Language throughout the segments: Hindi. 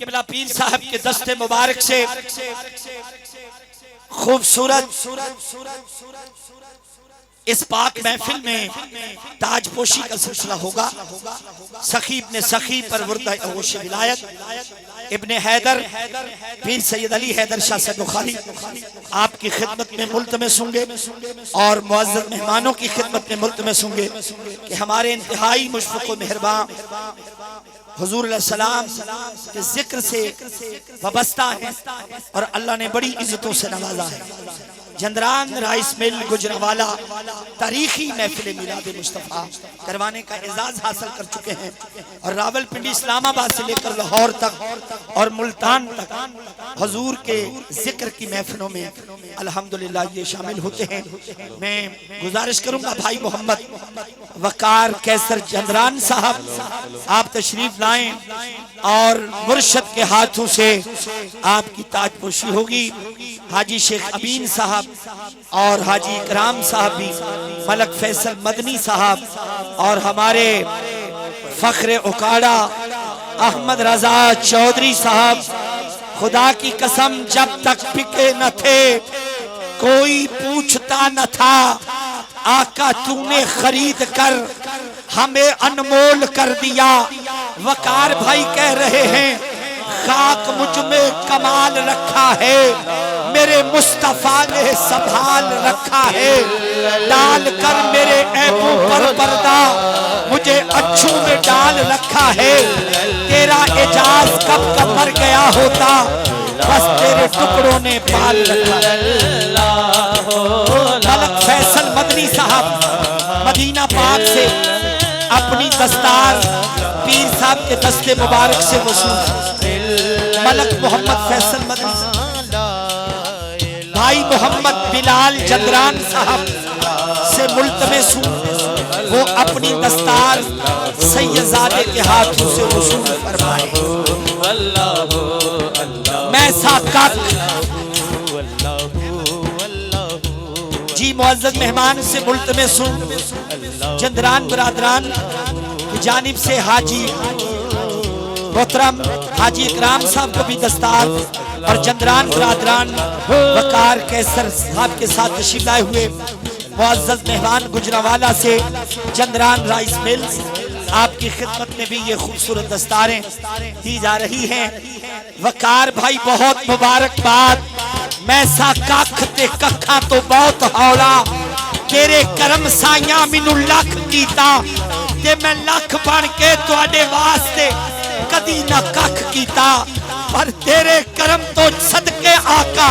किबला पीर साहब के दस्ते मुबारक से खूबसूरत इस पाक महफिल में ताजपोशी का सिलसिला होगा। सखी इब्ने सखी परवरदा ओश विलायत इब्ने हैदर पीर सैयद अली हैदर शाह से बुखारी आपकी खिदमत में मुल्तमस होंगे और मुअज़्ज़ज़ मेहमानों की खिदमत में मुल्तमस होंगे कि हमारे इंतहाई मुशफ़िक़ व मेहरबान हुज़ूर अलैहिस्सलाम के जिक्र से वाबस्ता है और अल्लाह ने बड़ी इज्जतों से नवाजा है। जंदरान राइस मिल गुजरावाला तारीखी महफिल मिलाद मुस्तफ़ा करवाने का एजाज हासिल कर चुके हैं और रावलपिंडी इस्लामाबाद से लेकर लाहौर तक और मुल्तान तक हुजूर के जिक्र की महफिलों में अल्हम्दुलिल्लाह ये शामिल होते हैं। मैं गुजारिश करूंगा भाई मोहम्मद वकार कैसर जंदरान साहब आप तशरीफ लाएं और मुर्शद के हाथों से आपकी ताजपोशी होगी। हाजी शेख अमीन साहब और हाजी इकराम साहब भी, मलक फैसल मदनी साहब और हमारे फख्रे उकाड़ा अहमद रजा चौधरी साहब, खुदा की कसम जब तक पिके न थे कोई पूछता न था, आका तूने खरीद कर हमें अनमोल कर दिया। वकार भाई कह रहे हैं खाक मुझ में कमाल रखा है, मेरे मुस्तफा ने संभाल रखा है, डाल कर मेरे ऐबों पर पर्दा मुझे अच्छों में डाल रखा है। तेरा एजाज कब का मर गया होता, बस तेरे टुकड़ों ने पाल रखा। मलक फैसल मदनी साहब मदीना पाक से अपनी दस्तार पीर साहब के दस्ते मुबारक से वसूल। मलक मोहम्मद फैसल मदनी भाई मोहम्मद बिलाल जंदरान साहब से मुल्तमस हूं, वो अपनी दस्तार सैयदजादे के हाथों से वसूल फरमाए। मैं साकाक जी मुअज़्ज़ज़ मेहमान से मुल्तमस हूं। जंदरान बरादरान की जानिब से हाजी मोहतरम हाजी इकराम साहब को भी दस्तार और जंदरान बरादरान वकार कैसर साहब के साथ तशरीफ लाए हुए मुअज़्ज़ज़ मेहमान गुजरावाला से जंदरान राइस मिल्स आपकी खिदमत में भी ये खूबसूरत दस्तारें दी जा रही हैं। वकार भाई बहुत मुबारकबाद। मैं साकाख ते कखा तो बहुत हौला, तेरे करम साइया मैनू लख कीता ते मैं लख बन के तुहाडे वास्ते कदी ना कख कीता, पर तेरे करम तो सदके आका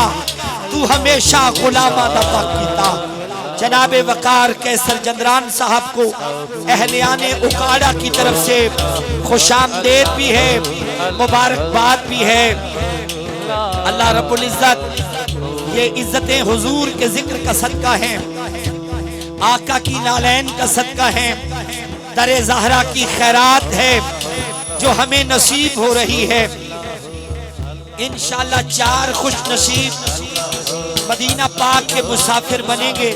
तू हमेशा गुलामा दा पाक कीता। जनाबे वकार कैसर जंदरान साहब को अहलियाने उकाड़ा की तरफ से खुशामदेद भी है, मुबारकबाद भी है। अल्लाह रब्बुल इज्जत ये इज्जतें हुजूर के जिक्र का सदका है, आका की नालैन का सदका है, दरे ज़हरा की खैरात है जो हमें नसीब हो रही है। इंशाअल्लाह 4 खुश नसीब मदीना पाक के मुसाफिर बनेंगे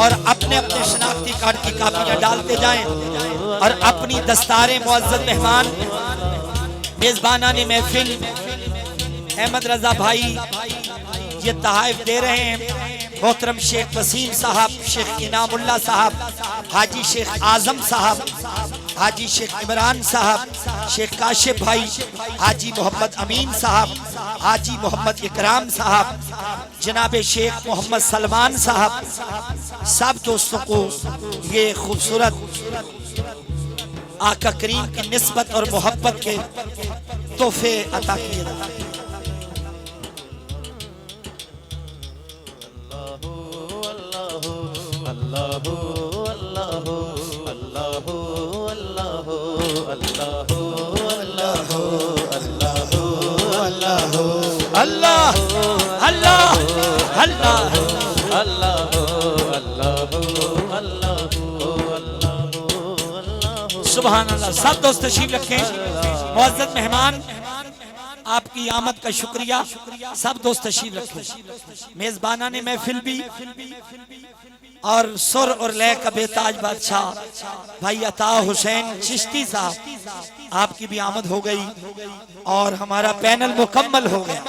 और अपने अपने शनाख्ती कार्ड की कापियां डालते जाएं और अपनी दस्तारें मुअज़्ज़ज़ मेहमान मेजबाना ने महफिल अहमद रजा भाई ये तहाइफ दे रहे हैं। मोहतरम शेख वसीम साहब, शेख इनामुल्लाह साहब, हाजी शेख आजम साहब, हाजी शेख इमरान साहब, शेख काशिफ भाई, हाजी मोहम्मद अमीन साहब, हाजी मोहम्मद इकराम साहब, जनाबे शेख मोहम्मद सलमान साहब, सब दोस्तों को ये खूबसूरत आका करीम की निस्बत और मोहब्बत के तोहफे अता किए जाते हैं। अल्लाह अल्लाह अल्लाह सुभान अल्लाह। सब दोस्त तशरीफ रखें। मुअज़्ज़ज़ मेहमान आपकी आमद का शुक्रिया। सब दोस्त तशरीफ रखें। मेजबाना ने महफिल भी और सुर और लय का बेताज बादशाह भाई अता हुसैन चिश्ती साहब, आपकी भी आमद हो गई और हमारा पैनल मुकम्मल हो गया।